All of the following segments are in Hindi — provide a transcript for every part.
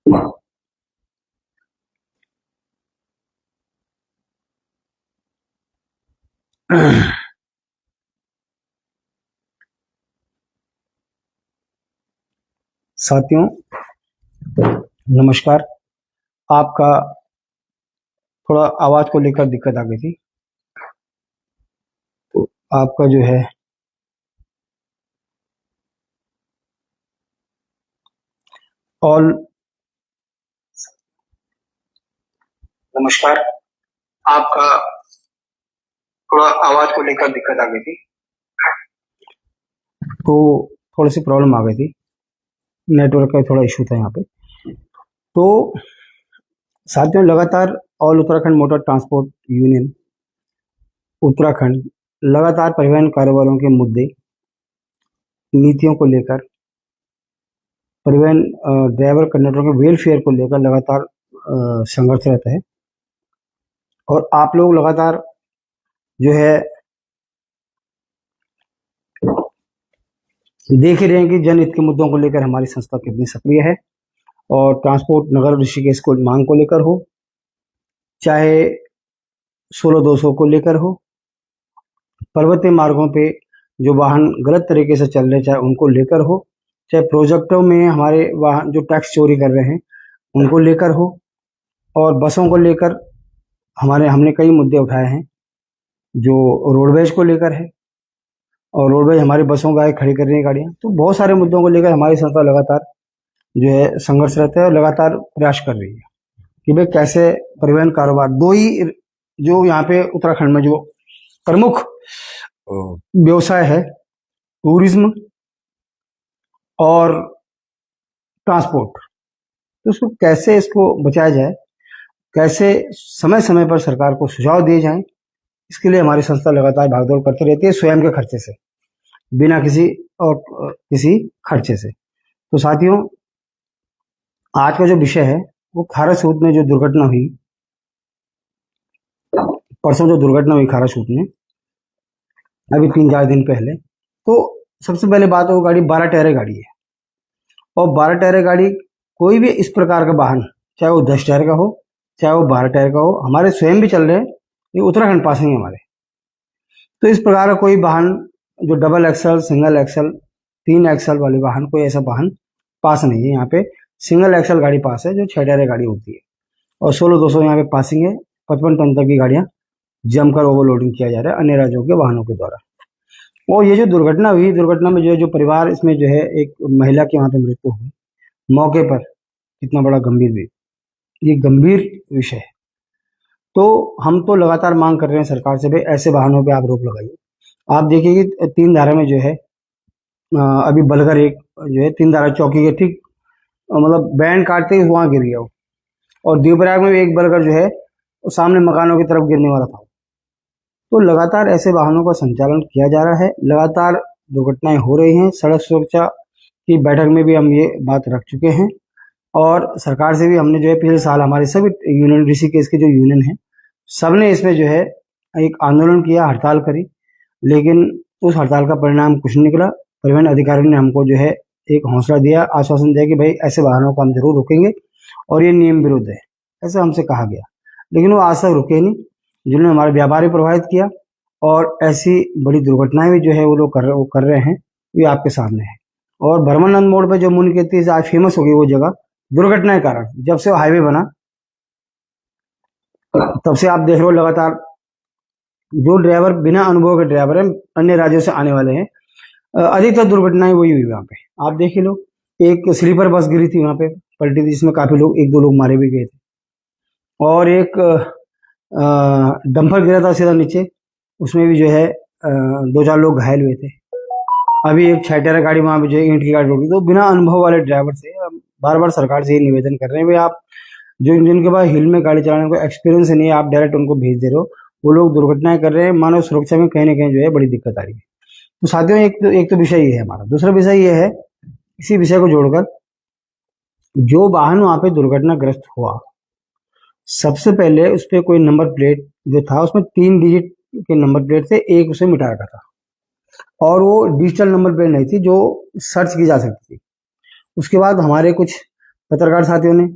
साथियों, नमस्कार। आपका थोड़ा आवाज को लेकर दिक्कत आ गई थी, तो आपका जो है ऑल नमस्कार। आपका थोड़ा आवाज को लेकर दिक्कत आ गई थी, तो थोड़ी सी प्रॉब्लम आ गई थी, नेटवर्क का थोड़ा इशू था यहाँ पे। तो साथियों, लगातार all Uttarakhand motor transport union Uttarakhand लगातार परिवहन कारोबारियों के मुद्दे, नीतियों को लेकर, परिवहन ड्राइवर कंडक्टरों के वेलफेयर को लेकर लगातार संघर्षरत है। और आप लोग लगातार जो है देख ही रहे हैं कि जनहित के मुद्दों को लेकर हमारी संस्था कितनी सक्रिय है। और ट्रांसपोर्ट नगर ऋषिकेश को मांग को लेकर हो, चाहे 16-200 को लेकर हो, पर्वतीय मार्गों पे जो वाहन गलत तरीके से चल रहे चाहे उनको लेकर हो, चाहे प्रोजेक्टों में हमारे वाहन जो टैक्स चोरी कर रहे हैं उनको लेकर हो, और बसों को लेकर हमने कई मुद्दे उठाए हैं जो रोडवेज को लेकर है, और रोडवेज हमारी बसों का खड़ी कर रही है गाड़ियाँ। तो बहुत सारे मुद्दों को लेकर हमारी संस्था लगातार जो है संघर्षरत है और लगातार प्रयास कर रही है कि भाई कैसे परिवहन कारोबार, दो ही जो यहाँ पे उत्तराखंड में जो प्रमुख व्यवसाय है, टूरिज्म और ट्रांसपोर्ट, तो उसको कैसे इसको बचाया जाए, कैसे समय समय पर सरकार को सुझाव दिए जाएं, इसके लिए हमारी संस्था लगातार भागदौड़ करती रहती है, स्वयं के खर्चे से, बिना किसी खर्चे से। तो साथियों, आज का जो विषय है वो खारासूत में जो दुर्घटना हुई, परसों जो दुर्घटना हुई खारासूत में, अभी 3-4 दिन पहले। तो सबसे पहले बात है, वो गाड़ी 12 टायरे गाड़ी है, और 12 टायरे गाड़ी कोई भी इस प्रकार का वाहन, चाहे वो 10 टायर का हो चाहे वो 12 टायर का हो, हमारे स्वयं भी चल रहे हैं, ये उत्तराखंड पासिंग है हमारे। तो इस प्रकार का कोई वाहन जो double axle, single axle, 3 axle वाले वाहन, कोई ऐसा वाहन पास नहीं है यहाँ पे। सिंगल एक्सल गाड़ी पास है जो 6 टायरे गाड़ी होती है, और 16-200 यहाँ पे पासिंग है। 55 टन तक की गाड़ियाँ जमकर ओवरलोडिंग किया जा रहा है अन्य राज्यों के वाहनों के द्वारा। और ये जो दुर्घटना हुई, दुर्घटना में जो परिवार, इसमें जो है एक महिला की वहाँ पे मृत्यु हुई मौके पर, कितना बड़ा गंभीर भी, ये गंभीर विषय है। तो हम तो लगातार मांग कर रहे हैं सरकार से, भाई ऐसे वाहनों पे आप रोक लगाइए। आप देखिए कि 3 धारा में जो है अभी बलगर एक जो है 3 धारा चौकी के ठीक मतलब बैंड काटते ही वहाँ गिर गया वो, और देवप्रयाग में भी एक बलगर जो है वो सामने मकानों की तरफ गिरने वाला था। तो लगातार ऐसे वाहनों का संचालन किया जा रहा है, लगातार दुर्घटनाएं हो रही हैं। सड़क सुरक्षा की बैठक में भी हम ये बात रख चुके हैं, और सरकार से भी हमने जो है पिछले साल हमारे सभी यूनियन, ऋषिकेश के जो यूनियन है, सबने इसमें जो है एक आंदोलन किया, हड़ताल करी, लेकिन उस हड़ताल का परिणाम कुछ नहीं निकला। परिवहन अधिकारी ने हमको जो है एक हौसला दिया, आश्वासन दिया कि भाई ऐसे वाहनों को हम जरूर रोकेंगे और ये नियम विरुद्ध है, ऐसा हमसे कहा गया। लेकिन वो आज तक रुके नहीं, जिन्होंने हमारे व्यापारी प्रभावित किया, और ऐसी बड़ी दुर्घटनाएं भी जो है वो लोग कर रहे हैं, ये आपके सामने है। और भरमानंद मोड़ पे जो मुनकेती आज फेमस हो गई वो जगह दुर्घटना के कारण, जब से हाईवे बना तब से आप देख रहे हो लगातार जो ड्राइवर बिना अनुभव के ड्राइवर है, अन्य राज्यों से आने वाले हैं, अधिकतर दुर्घटनाएं वही हुई वहाँ पे। आप देख लो, एक स्लीपर बस गिरी थी वहाँ पे, पलटी थी, जिसमें काफी लोग, 1-2 लोग मारे भी गए थे, और एक डंपर गिरा था सीधा नीचे, उसमें भी जो है 2-4 लोग घायल हुए थे। अभी एक 6 टायर गाड़ी वहाँ पे जो है ईंट की गाड़ी रोकी। तो बिना अनुभव वाले ड्राइवर से बार बार सरकार से ये निवेदन कर रहे हैं, भाई आप जो जिनके पास हिल में गाड़ी चलाने को एक्सपीरियंस नहीं है, आप डायरेक्ट उनको भेज दे रहे हो, वो लोग दुर्घटनाएं कर रहे हैं, मानव सुरक्षा में कहीं ना कहीं जो है बड़ी दिक्कत आ रही है। तो साथियों, एक तो विषय ये है हमारा। दूसरा विषय ये है, इसी विषय को जोड़कर, जो वाहन वहां पे दुर्घटनाग्रस्त हुआ, सबसे पहले उस पर कोई नंबर प्लेट जो था, उसमें 3 डिजिट के नंबर प्लेट थे, एक उसे मिटा रखा था, और वो डिजिटल नंबर प्लेट नहीं थी जो सर्च की जा सकती थी। उसके बाद हमारे कुछ पत्रकार साथियों ने,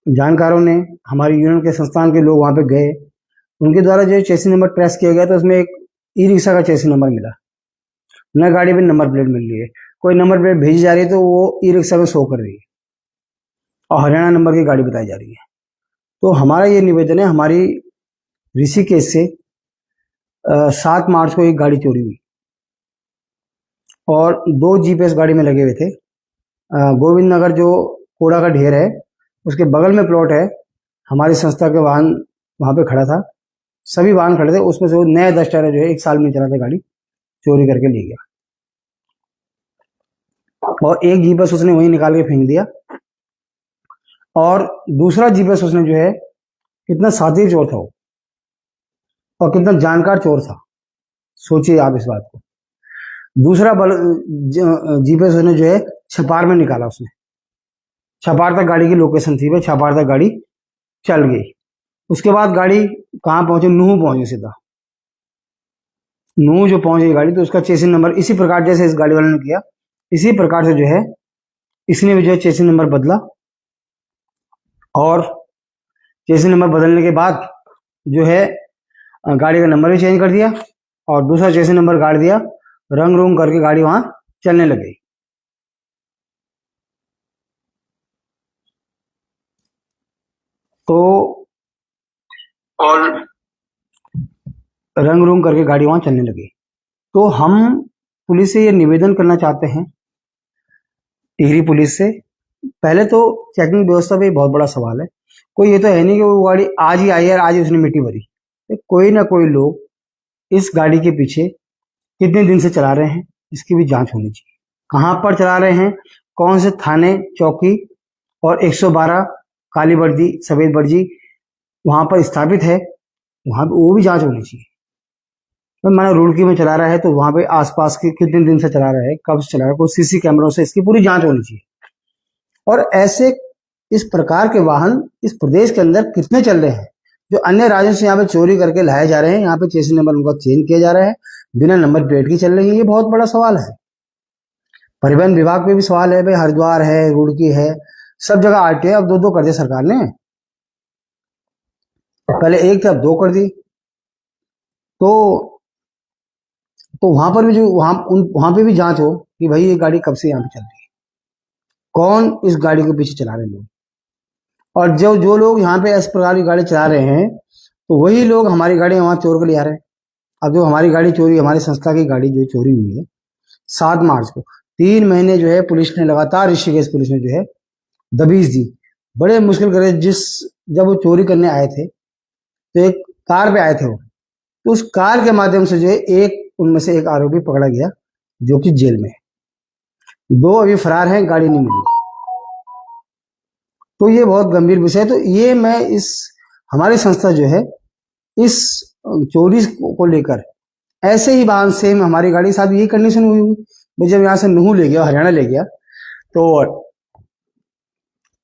जानकारों ने, हमारी यूनियन के संस्थान के लोग वहाँ पे गए, उनके द्वारा जो चेसिस नंबर ट्रेस किया गया तो उसमें एक ई रिक्शा का चेसिस नंबर मिला, न गाड़ी में नंबर प्लेट मिल रही है, कोई नंबर प्लेट भेजी जा रही है तो वो ई रिक्शा में शो कर रही है और हरियाणा नंबर की गाड़ी बताई जा रही है। तो हमारा ये निवेदन है, हमारी ऋषिकेश से 7 मार्च को एक गाड़ी चोरी हुई और 2 जीपीएस गाड़ी में लगे हुए थे। गोविंद नगर जो कूड़ा का ढेर है उसके बगल में प्लॉट है, हमारी संस्था के वाहन वहाँ पे खड़ा था, सभी वाहन खड़े थे, उसमें से वो नया 10 टायर जो है 1 साल में चला था गाड़ी चोरी करके ले गया और एक जीपीएस उसने वहीं निकाल के फेंक दिया और दूसरा जीपीएस उसने जो है, कितना शातिर चोर था वो और कितना जानकार चोर था, सोचिए आप इस बात को। दूसरा जीपीएस उसने जो है छपार में निकाला, उसने छपार तक गाड़ी की लोकेशन थी, भाई छपार तक गाड़ी चल गई। उसके बाद गाड़ी कहाँ पहुंची, नूह पहुंची, सीधा नूह जो पहुंची गाड़ी तो उसका चेसिस नंबर इसी प्रकार जैसे इस गाड़ी वाले ने किया, इसी प्रकार से जो है इसने भी जो है चेसिस नंबर बदला और चेसिस नंबर बदलने के बाद जो है गाड़ी का नंबर भी चेंज कर दिया और दूसरा चेसिस नंबर गाड़ दिया, रंग रूंग करके गाड़ी वहां चलने लगी। तो और रंग रूंग करके गाड़ी वहां चलने लगी। तो हम पुलिस से ये निवेदन करना चाहते हैं, टिहरी पुलिस से, पहले तो चेकिंग व्यवस्था पे बहुत बड़ा सवाल है। कोई ये तो है नहीं कि वो गाड़ी आज ही आई है आज ही उसने मिट्टी भरी, कोई ना कोई लोग इस गाड़ी के पीछे कितने दिन से चला रहे हैं इसकी भी जांच होनी चाहिए। कहाँ पर चला रहे हैं, कौन से थाने चौकी और 112 काली वर्दी सफेद वर्दी वहां पर स्थापित है, वहां पर वो भी जांच होनी चाहिए। तो माना रुड़की में चला रहा है तो वहां पे आसपास के कितने दिन से चला रहा है, कब से चला रहा है, कोई सीसी कैमरों से इसकी पूरी जांच होनी चाहिए। और ऐसे इस प्रकार के वाहन इस प्रदेश के अंदर कितने चल रहे हैं जो अन्य राज्यों से यहाँ पे चोरी करके लाए जा रहे हैं, यहाँ पे चेसिस नंबर उनका चेंज किया जा रहा है, बिना नंबर प्लेट की चल रही है। ये बहुत बड़ा सवाल है। परिवहन विभाग पे भी सवाल है, भाई हरिद्वार है, रुड़की है, सब जगह आरटीओ अब 2-2 कर दिया सरकार ने, पहले एक थे अब 2 कर दी। तो वहां पर भी जो वहां पे भी जांच हो कि भाई ये गाड़ी कब से यहाँ पे चल रही है, कौन इस गाड़ी के पीछे चला रहे हैं लोग, और जो लोग यहाँ पे इस प्रकार की गाड़ी चला रहे हैं तो वही लोग हमारी गाड़ी वहां चोर कर ले आ रहे हैं। अब जो हमारी गाड़ी चोरी, हमारी संस्था की गाड़ी जो चोरी हुई है 7 मार्च को, 3 महीने जो है पुलिस ने लगातार, ऋषिकेश पुलिस ने जो है दबीज दी, बड़े मुश्किल करे। जब वो चोरी करने आए थे तो एक कार पे आए थे वो, तो उस कार के माध्यम से जो है उनमें से एक आरोपी पकड़ा गया जो कि जेल में, 2 अभी फरार हैं, गाड़ी नहीं मिली। तो ये बहुत गंभीर विषय है। तो ये मैं हमारी संस्था जो है इस चोरी को लेकर, ऐसे ही वाहन से हमारी गाड़ी के साथ यही कंडीशन हुई हुई, जब यहाँ से नूह ले गया, हरियाणा ले गया, तो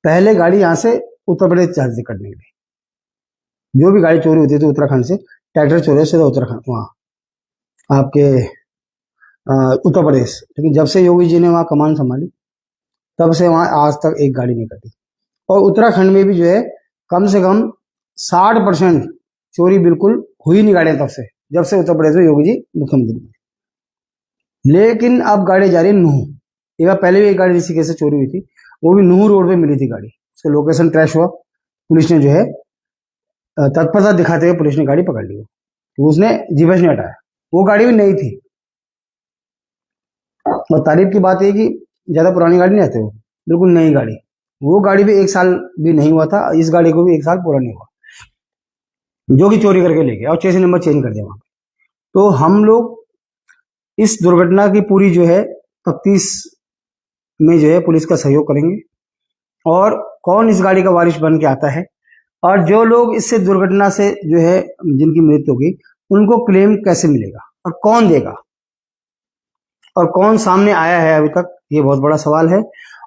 पहले गाड़ी यहाँ से उत्तर प्रदेश से कटने के लिए, जो भी गाड़ी चोरी होती थी उत्तराखंड से, ट्रैक्टर चोरी सीधा उत्तराखंड वहाँ आपके उत्तर प्रदेश। लेकिन जब से योगी जी ने वहाँ कमान संभाली तब से वहाँ आज तक एक गाड़ी नहीं कटी। और उत्तराखंड में भी जो है कम से कम 60% चोरी बिल्कुल हुई नहीं गाड़ियां तब से, जब से उत्तर प्रदेश में योगी जी मुख्यमंत्री बने। लेकिन अब गाड़ी जा रही है नूह। एक बार पहले भी एक गाड़ी ऋषिकेश से चोरी हुई थी, वो भी नूह रोड पे मिली थी गाड़ी, उसका लोकेशन ट्रैश हुआ, पुलिस ने जो है तत्परता दिखाते हुए पुलिस ने गाड़ी पकड़ ली, तो उसने जीपीएस नहीं हटाया, वो गाड़ी भी नई थी। और तारीफ की बात है कि ज्यादा पुरानी गाड़ी नहीं आती, वो बिल्कुल नई गाड़ी, वो गाड़ी भी 1 साल भी नहीं हुआ था, इस गाड़ी को भी 1 साल पूरा नहीं हुआ, जो कि चोरी करके ले गया और चेसिस नंबर चेंज कर दिया वहां। तो हम लोग इस दुर्घटना की पूरी जो है तफ्तीश में जो है पुलिस का सहयोग करेंगे, और कौन इस गाड़ी का वारिस बन के आता है, और जो लोग इससे दुर्घटना से जो है जिनकी मृत्यु होगी उनको क्लेम कैसे मिलेगा और कौन देगा, और कौन सामने आया है अभी तक, ये बहुत बड़ा सवाल है।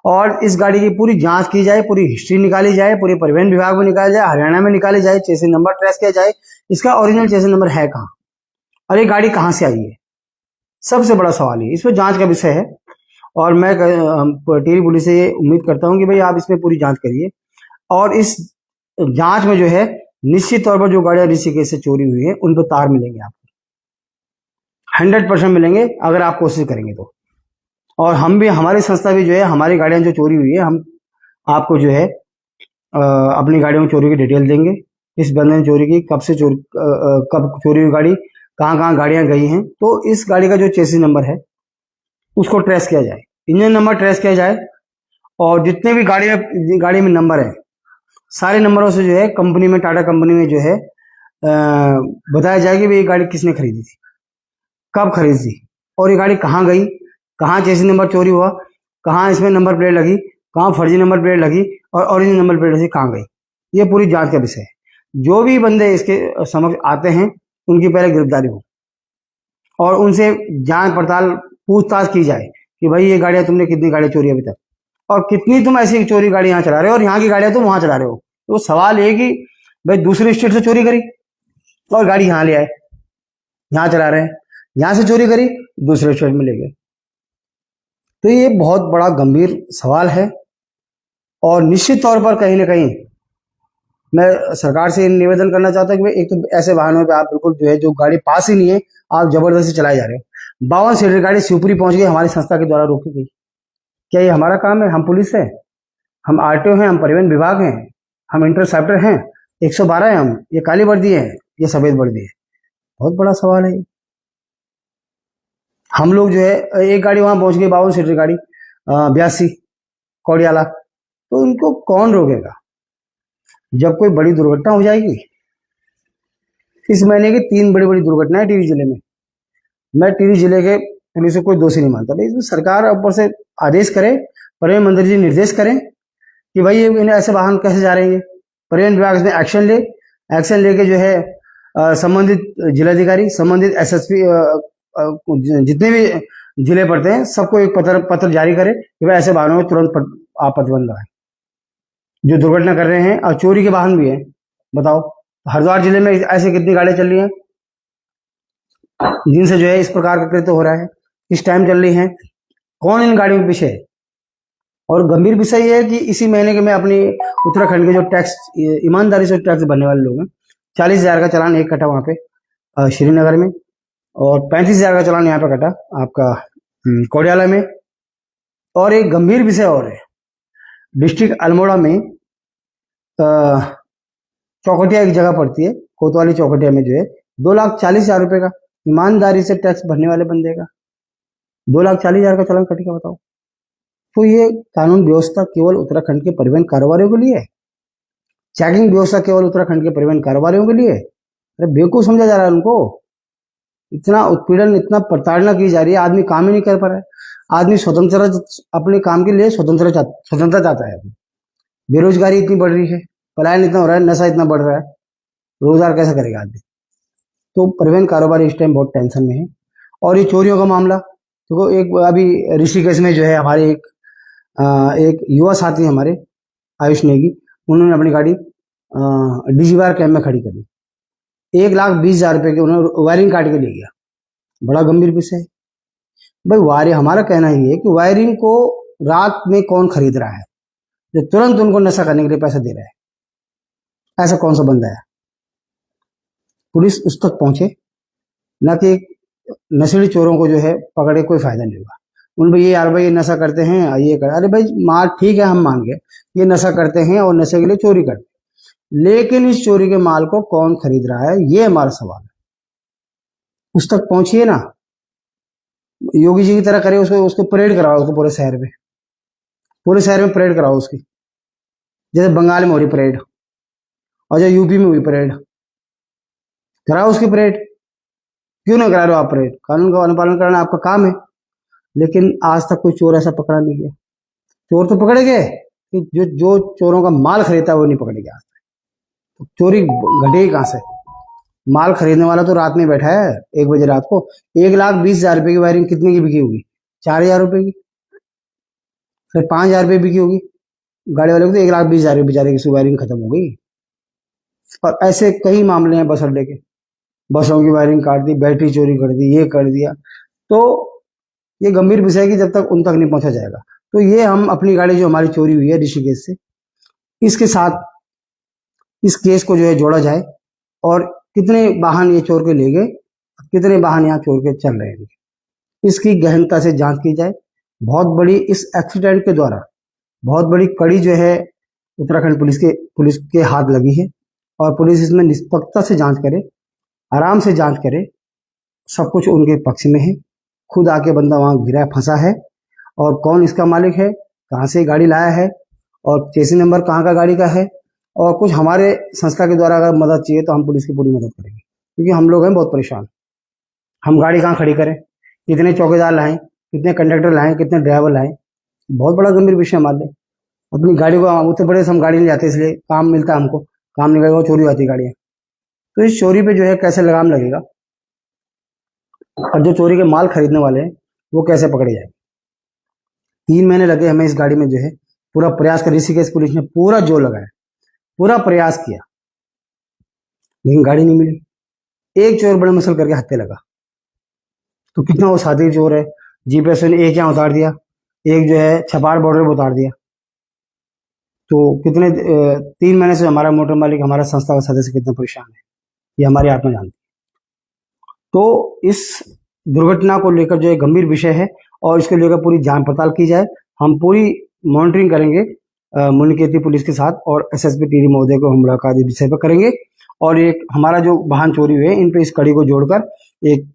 और इस गाड़ी की पूरी जांच की जाए, पूरी हिस्ट्री निकाली जाए, पूरे परिवहन विभाग में निकाली जाए, हरियाणा में निकाली जाए, चेसिस नंबर ट्रेस किया जाए, इसका ओरिजिनल चेसिस नंबर है कहाँ और ये गाड़ी कहाँ से आई है, सबसे बड़ा सवाल है, इस पर जांच का विषय है। और मैं टिहरी पुलिस से ये उम्मीद करता हूँ कि भाई आप इसमें पूरी जांच करिए, और इस जांच में जो है निश्चित तौर पर जो गाड़ियां ऋषिकेश से चोरी हुई है उन पर तार मिलेंगे, आपको 100% मिलेंगे अगर आप कोशिश करेंगे तो। और हम भी, हमारी संस्था भी जो है, हमारी गाड़ियां जो चोरी हुई है, हम आपको जो है अपनी गाड़ियों की चोरी की डिटेल देंगे, इस बंदे ने चोरी की, कब से चोरी, कब चोरी हुई गाड़ी, कहाँ कहाँ गाड़ियां गई हैं, तो इस गाड़ी का जो चेसिस नंबर है उसको ट्रेस किया जाए, इंजन नंबर ट्रेस किया जाए, और जितने भी गाड़ी में नंबर है सारे नंबरों से जो है कंपनी में, टाटा कंपनी में जो है बताया जाए कि भाई ये गाड़ी किसने खरीदी थी, कब खरीदी थी, और ये गाड़ी कहाँ गई, कहाँ चेसिस नंबर चोरी हुआ, कहाँ इसमें नंबर प्लेट लगी, कहाँ फर्जी नंबर प्लेट लगी, और ओरिजिनल नंबर प्लेट लगी कहाँ गई। ये पूरी जांच का विषय है। जो भी बंदे इसके समक्ष आते हैं उनकी पहले गिरफ्तारी हो और उनसे जांच पड़ताल, पूछताछ की जाए कि भाई ये गाड़ियां, तुमने कितनी गाड़ियां चोरी अभी तक, और कितनी तुम ऐसी चोरी गाड़ी यहाँ चला रहे हो, और यहाँ की गाड़ियां तुम वहां चला रहे हो। तो सवाल ये कि भाई दूसरे स्टेट से चोरी करी और गाड़ी यहाँ ले आए, यहाँ चला रहे हैं, यहाँ से चोरी करी दूसरे स्टेट में ले गए। तो ये बहुत बड़ा गंभीर सवाल है, और निश्चित तौर पर कहीं ना कहीं मैं सरकार से निवेदन करना चाहता हूँ कि भाई एक तो ऐसे वाहनों पे आप बिल्कुल जो है, जो गाड़ी पास ही नहीं है आप जबरदस्ती चलाए जा रहे हो। 52 सीटर गाड़ी शिवपुरी पहुंच गई, हमारी संस्था के द्वारा रोकी गई। क्या ये हमारा काम है? हम पुलिस है, हम आरटीओ हैं, हम परिवहन विभाग हैं, हम इंटरसेप्टर हैं, 112 है, हम ये काली वर्दी है, ये सफेद वर्दी है? बहुत बड़ा सवाल है ये। हम लोग जो है, एक गाड़ी वहां पहुंच गई 52 सीटर गाड़ी, 82 कौड़ियाला, तो उनको कौन रोकेगा जब कोई बड़ी दुर्घटना हो जाएगी। इस महीने की 3 बड़ी बड़ी दुर्घटनाएं टिहरी जिले में। मैं टिहरी जिले के पुलिस को कोई दोषी नहीं मानता भाई, इसमें सरकार ऊपर से आदेश करे, परिवहन मंत्री जी निर्देश करें कि भाई ये इन्हें ऐसे वाहन कैसे जा रहे हैं, परिवहन विभाग इसमें एक्शन ले, एक्शन लेके जो है संबंधित जिलाधिकारी, संबंधित एसएसपी, जितने भी जिले पड़ते हैं सबको एक पत्र जारी करे कि भाई ऐसे वाहनों में तुरंत आप प्रतिबंध लगाएं जो दुर्घटना कर रहे हैं। और चोरी के वाहन भी है, बताओ हरिद्वार जिले में ऐसे कितनी गाड़ियां चल रही हैं जिनसे जो है इस प्रकार का कृत्य हो रहा है, किस टाइम चल रही हैं, कौन इन गाड़ियों के पीछे है। और गंभीर विषय ये है कि इसी महीने के मैं अपनी उत्तराखंड के जो टैक्स, ईमानदारी से टैक्स भरने वाले लोग हैं, 40,000 का चालान एक कटा वहां पे श्रीनगर में, और 35,000 का चालान यहाँ पे कटा आपका कोडियाला में। और एक गंभीर विषय और है, डिस्ट्रिक्ट अल्मोड़ा में चौकटिया एक जगह पड़ती है, कोतवाली चौकटिया में जो है 2,40,000 रुपए का ईमानदारी से टैक्स भरने वाले बंदे का 2,40,000 का चालान कट गया, बताओ। तो ये कानून व्यवस्था केवल उत्तराखंड के परिवहन कारोबारियों के लिए है, चेकिंग व्यवस्था केवल उत्तराखंड के परिवहन कारोबारियों के लिए? अरे बेवकूफ समझा जा रहा है उनको। इतना उत्पीड़न, इतना प्रताड़ना की जा रही है, आदमी काम ही नहीं कर पा रहा है। आदमी स्वतंत्र, अपने काम के लिए स्वतंत्रता चाहता है। बेरोजगारी इतनी बढ़ रही है, पलायन इतना हो रहा है, नशा इतना बढ़ रहा है, रोजगार कैसे करेगा आदमी? तो परिवहन कारोबारी इस टाइम बहुत टेंशन में है। और ये चोरियों का मामला देखो, एक अभी ऋषिकेश में जो है हमारे एक युवा साथी हमारे आयुष नेगी, उन्होंने अपनी गाड़ी डिजीवार कैंप में खड़ी करी, 1,20,000 रुपए के उन्होंने वायरिंग काट के ले गया। बड़ा गंभीर विषय है भाई। वायरिंग, हमारा कहना ये है कि वायरिंग को रात में कौन खरीद रहा है जो तुरंत उनको नशा करने के लिए पैसा दे रहा है? ऐसा कौन सा बंदा है? पुलिस उस तक पहुंचे, ना कि नशेड़ी चोरों को जो है पकड़े, कोई फायदा नहीं होगा। उन भाई ये यार भाई ये नशा करते हैं, ये कर, अरे भाई माल ठीक है, हम मान गए ये नशा करते हैं और नशे के लिए चोरी करते हैं, लेकिन इस चोरी के माल को कौन खरीद रहा है, ये हमारा सवाल है। उस तक पहुंचिए ना, योगी जी की तरह करे, उसको उसको परेड कराओ, उसको पूरे शहर में, पूरे शहर में परेड कराओ उसकी, जैसे बंगाल में हो रही परेड और जो यूपी में हुई परेड, कराओ उसकी परेड। क्यों ना करा रहे हो आप परेड? कानून का अनुपालन करना आपका काम है। लेकिन आज तक कोई चोर ऐसा पकड़ा नहीं गया। चोर तो पकड़े गए कि जो चोरों का माल खरीदता है वो नहीं पकड़े गया। तो चोरी घटेगी कहां से? माल खरीदने वाला तो रात में बैठा है 1 बजे रात को। 1,20,000 रुपए की वायरिंग कितने की बिकी होगी? 4,000 रुपए की, फिर 5,000 रुपए बिकी होगी। गाड़ी वाले को तो 1,20,000 रुपये बेचारे की वायरिंग खत्म हो गई। और ऐसे कई मामले हैं बस अड्डे के, बसों की वायरिंग काट दी, बैटरी चोरी कर दी, ये कर दिया। तो ये गंभीर विषय है कि जब तक उन तक नहीं पहुंचा जाएगा। तो ये हम अपनी गाड़ी जो हमारी चोरी हुई है ऋषिकेश से, इसके साथ इस केस को जो है जोड़ा जाए और कितने वाहन ये चोर के ले गए, कितने वाहन यहाँ चोर के चल रहे हैं, इसकी गहनता से जांच की जाए। बहुत बड़ी इस एक्सीडेंट के द्वारा बहुत बड़ी कड़ी जो है उत्तराखंड पुलिस के हाथ लगी है और पुलिस इसमें निष्पक्षता से जांच करे, आराम से जांच करे। सब कुछ उनके पक्ष में है। खुद आके बंदा वहां गिरा फंसा है और कौन इसका मालिक है, कहाँ से गाड़ी लाया है और चेसी नंबर कहाँ का गाड़ी का है, और कुछ हमारे संस्था के द्वारा अगर मदद चाहिए तो हम पुलिस की पूरी मदद करेंगे, क्योंकि हम लोग हैं बहुत परेशान। हम गाड़ी कहाँ खड़ी करें, कितने चौकीदार लाएं, कितने कंडक्टर लाएं, कितने ड्राइवर लाएं, बहुत बड़ा गंभीर विषय हमारे लिए। अपनी गाड़ी को उत्तर प्रदेश हम गाड़ी नहीं जाते, इसलिए काम मिलता है हमको, काम नहीं करेगा चोरी होती गाड़ियाँ। तो इस चोरी पे जो है कैसे लगाम लगेगा और जो चोरी के माल खरीदने वाले हैं वो कैसे पकड़े जाएंगे। 3 महीने लगे हमें इस गाड़ी में जो है पूरा प्रयास कर, ऋषिकेश पुलिस ने पूरा जोर लगाया, पूरा प्रयास किया, लेकिन गाड़ी नहीं मिली। एक चोर बड़े मुश्किल करके हत्या लगा, तो कितना वो साथी चोर है। जीपीएस ने एक यहाँ उतार दिया, एक जो है छपार बॉर्डर पर उतार दिया। तो कितने 3 महीने से हमारा मोटर मालिक, हमारा संस्था का सदस्य कितना परेशान है, ये हमारी आत्मा जानती है। तो इस दुर्घटना को लेकर जो है गंभीर विषय है और इसको लेकर पूरी जांच पड़ताल की जाए। हम पूरी मॉनिटरिंग करेंगे मुनिकेती पुलिस के साथ और एसएसपी टीडी महोदय को हम मुलाकात इस विषय पर करेंगे और एक हमारा जो वाहन चोरी हुए इन पे इस कड़ी को जोड़कर एक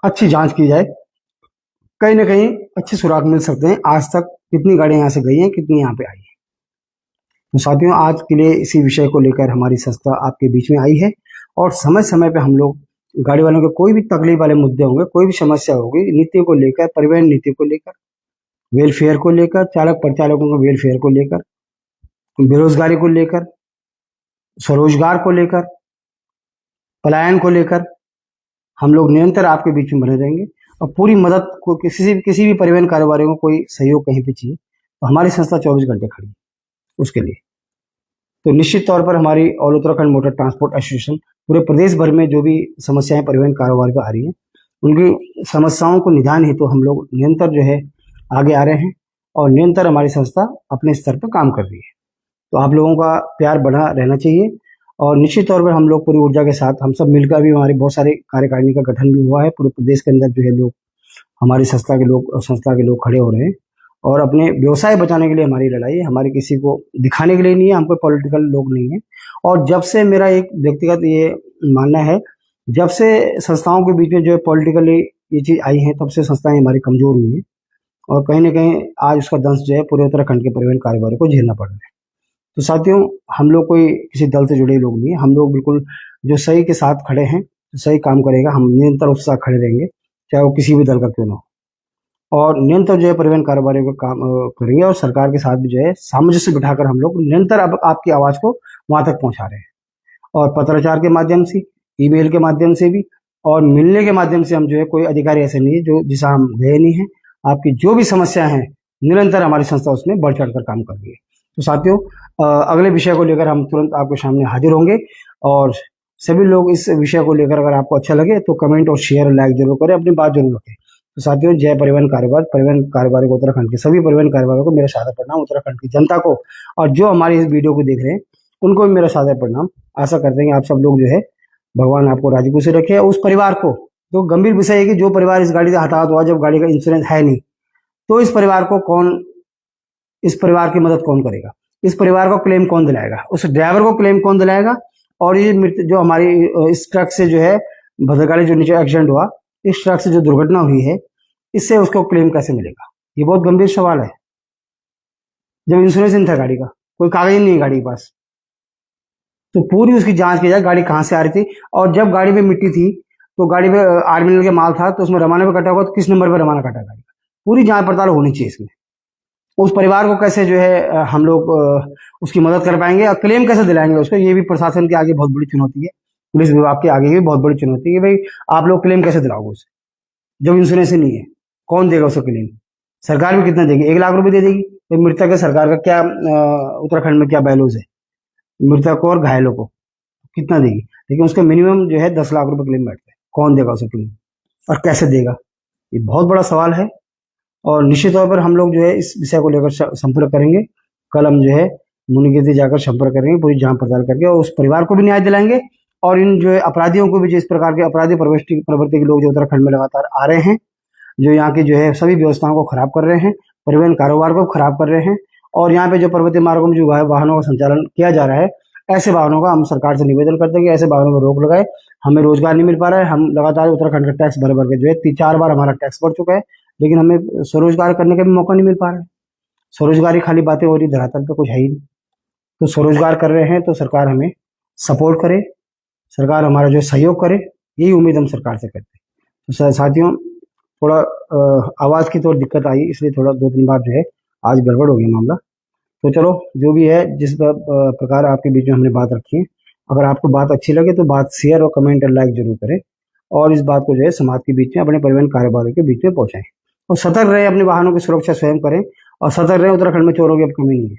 अच्छी जांच की जाए। कहीं ना कहीं अच्छे सुराग मिल सकते हैं। आज तक कितनी गाड़ियां यहाँ से गई हैं, कितनी यहाँ पे आई हैं। तो साथियों, आज के लिए इसी विषय को लेकर हमारी संस्था आपके बीच में आई है और समय समय पे हम लोग गाड़ी वालों के कोई भी तकलीफ वाले मुद्दे होंगे, कोई भी समस्या होगी, नीति को लेकर, परिवहन नीति को लेकर, वेलफेयर को लेकर, चालक परिचालकों के वेलफेयर को लेकर, बेरोजगारी को लेकर, स्वरोजगार को लेकर, पलायन को लेकर हम लोग निरंतर आपके बीच में बने रहेंगे और पूरी मदद को किसी भी परिवहन कारोबारी को कोई सहयोग कहीं पे चाहिए तो हमारी संस्था 24 घंटे खड़ी है उसके लिए। तो निश्चित तौर पर हमारी all Uttarakhand motor transport association पूरे प्रदेश भर में जो भी समस्याएं परिवहन कारोबार पर आ रही हैं उनकी समस्याओं को निदान हेतु हम लोग निरंतर जो है आगे आ रहे हैं और निरंतर हमारी संस्था अपने स्तर पर काम कर रही है। तो आप लोगों का प्यार बना रहना चाहिए और निश्चित तौर पर हम लोग पूरी ऊर्जा के साथ हम सब मिलकर भी, हमारी बहुत सारे कार्यकारिणी का गठन भी हुआ है पूरे प्रदेश के अंदर, जो है लोग हमारी संस्था के लोग खड़े हो रहे हैं और अपने व्यवसाय बचाने के लिए हमारी लड़ाई है। हमारी किसी को दिखाने के लिए नहीं है, हम कोई पॉलिटिकल लोग नहीं है। और जब से मेरा एक व्यक्तिगत ये मानना है, जब से संस्थाओं के बीच में जो है पॉलिटिकली ये चीज आई है तब से संस्थाएं हमारी कमजोर हुई है और कहीं ना कहीं आज उसका दंश जो है पूरे उत्तराखंड के परिवहन कारोबार को झेलना पड़ रहा है। तो साथियों, हम लोग कोई किसी दल से जुड़े लोग नहीं है, हम लोग बिल्कुल जो सही के साथ खड़े हैं, सही काम करेगा, हम निरंतर उसके साथ खड़े रहेंगे, चाहे वो किसी भी दल का क्यों ना हो। और निरंतर जो है परिवहन कारोबारियों का काम करेंगे और सरकार के साथ भी जो है सामंजस्य बिठाकर हम लोग निरंतर अब आपकी आवाज को वहां तक पहुंचा रहे हैं और पत्राचार के माध्यम से, ईमेल के माध्यम से भी और मिलने के माध्यम से हम जो है, कोई अधिकारी ऐसे नहीं है जो जिसे हम गए नहीं है। आपकी जो भी समस्या है निरंतर हमारी संस्था उसमें बढ़ चढ़ कर काम कर रही है। तो साथियों, अगले विषय को लेकर हम तुरंत आपके सामने हाजिर होंगे और सभी लोग इस विषय को लेकर अगर आपको अच्छा लगे तो कमेंट और शेयर और लाइक जरूर करें, अपनी बात जरूर रखें। तो साथियों, जय परिवहन कारोबार को उत्तराखंड के सभी परिवहन कारोबारों को मेरा सादर प्रणाम, उत्तराखंड की जनता को और जो हमारी इस वीडियो को देख रहे हैं उनको भी मेरा सादर प्रणाम। आशा करते हैं कि आप सब लोग जो है भगवान आपको राजी खुशी रखे। उस परिवार को, तो गंभीर विषय है कि जो परिवार इस गाड़ी से हताहत हुआ, जब गाड़ी का इंश्योरेंस है नहीं, तो इस परिवार की मदद कौन करेगा, इस परिवार को क्लेम कौन दिलाएगा, उस ड्राइवर को क्लेम कौन दिलाएगा और ये जो हमारी इस ट्रक से जो है भद्रकाली जो नीचे एक्सीडेंट हुआ, इस ट्रक से जो दुर्घटना हुई है, इससे उसको क्लेम कैसे मिलेगा, ये बहुत गंभीर सवाल है। जब इंश्योरेंस नहीं था गाड़ी का, कोई कागज नहीं है गाड़ी के पास, तो पूरी उसकी जांच की जाए गाड़ी कहाँ से आ रही थी और जब गाड़ी में मिट्टी थी तो गाड़ी में आर्मिनल के माल था तो उसमें रवाना पे कटा हुआ, तो किस नंबर पे रवाना कटा गाड़ी, पूरी जांच पड़ताल होनी चाहिए इसमें। उस परिवार को कैसे जो है हम लोग उसकी मदद कर पाएंगे और क्लेम कैसे दिलाएंगे उसको, ये भी प्रशासन के आगे बहुत बड़ी चुनौती है, पुलिस विभाग के आगे भी बहुत बड़ी चुनौती है। भाई आप लोग क्लेम कैसे दिलाओगे उसे जब इंश्योरेंस ही नहीं है, कौन देगा उसे क्लेम? सरकार भी कितना देगी? 1 लाख रुपए दे देगी। तो मृतक है, सरकार का क्या उत्तराखंड में क्या बैलूज है मृतक को और घायलों को, कितना देगी? लेकिन उसका मिनिमम जो है 10 लाख रुपए क्लेम बैठता है, कौन देगा उसे क्लेम और कैसे देगा? ये बहुत बड़ा सवाल है। और निश्चित तौर पर हम लोग जो है इस विषय को लेकर संपर्क करेंगे। कल हम जो है मुनिगिरी जाकर संपर्क करेंगे, पूरी जांच पड़ताल करके, और उस परिवार को भी न्याय दिलाएंगे और इन जो है अपराधियों को भी, जो इस प्रकार के अपराधी प्रवृत्ति के लोग जो उत्तराखंड में लगातार आ रहे हैं, जो यहाँ की जो है सभी व्यवस्थाओं को खराब कर रहे हैं, परिवहन कारोबार को खराब कर रहे हैं, और यहाँ पे जो पर्वतीय मार्गों में जो वाहनों का संचालन किया जा रहा है, ऐसे वाहनों का हम सरकार से निवेदन करते हैं कि ऐसे वाहनों पर रोक लगाए। हमें रोजगार नहीं मिल पा रहा है, हम लगातार उत्तराखंड का टैक्स भर भर के जो है 4 बार हमारा टैक्स बढ़ चुका है, लेकिन हमें स्वरोजगार करने का भी मौका नहीं मिल पा रहा है। स्वरोजगारी खाली बातें हो रही, धरातल पे कुछ है ही नहीं। तो स्वरोजगार कर रहे हैं तो सरकार हमें सपोर्ट करे, सरकार हमारा जो सहयोग करे, यही उम्मीद हम सरकार से करते हैं। तो साथियों, थोड़ा आवाज़ की थोड़ी दिक्कत आई, इसलिए थोड़ा 2-3 बार जो है आज गड़बड़ हो गया मामला। तो चलो, जो भी है, जिस प्रकार आपके बीच में हमने बात रखी है, अगर आपको बात अच्छी लगे तो बात शेयर और कमेंट और लाइक जरूर करें, और इस बात को जो है समाज के बीच में, अपने परिवहन कारोबारियों के बीच में पहुंचाएं, और सतर्क रहें, अपने वाहनों की सुरक्षा स्वयं करें, और सतर्क रहें। उत्तराखंड में चोरों की अब कमी नहीं है,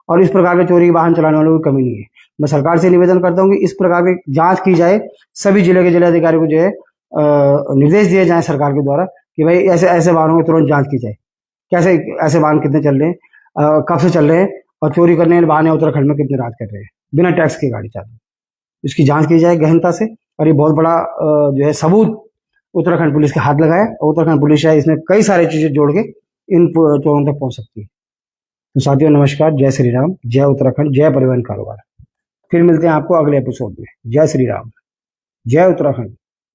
और इस प्रकार के चोरी के वाहन चलाने वालों की कमी नहीं है। मैं सरकार से निवेदन करता हूँ कि इस प्रकार की जांच की जाए, सभी जिले के जिलाधिकारी को जो है निर्देश दिए जाए सरकार के द्वारा कि भाई ऐसे ऐसे वाहनों की तुरंत जांच की जाए, कैसे ऐसे वाहन कितने चल रहे हैं, कब से चल रहे हैं, और चोरी करने वाले वाहन उत्तराखंड में कितने रात कर रहे हैं, बिना टैक्स की गाड़ी चालू, इसकी जांच की जाए गहनता से। और ये बहुत बड़ा जो है सबूत उत्तराखंड पुलिस के हाथ लगाया, और उत्तराखंड पुलिस है इसमें कई सारी चीजें जोड़ के इन चोरों तक पहुंच सकती है। तो साथियों, नमस्कार, जय श्री राम, जय उत्तराखंड, जय परिवहन कारोबार। फिर मिलते हैं आपको अगले एपिसोड में। जय श्री राम, जय उत्तराखंड।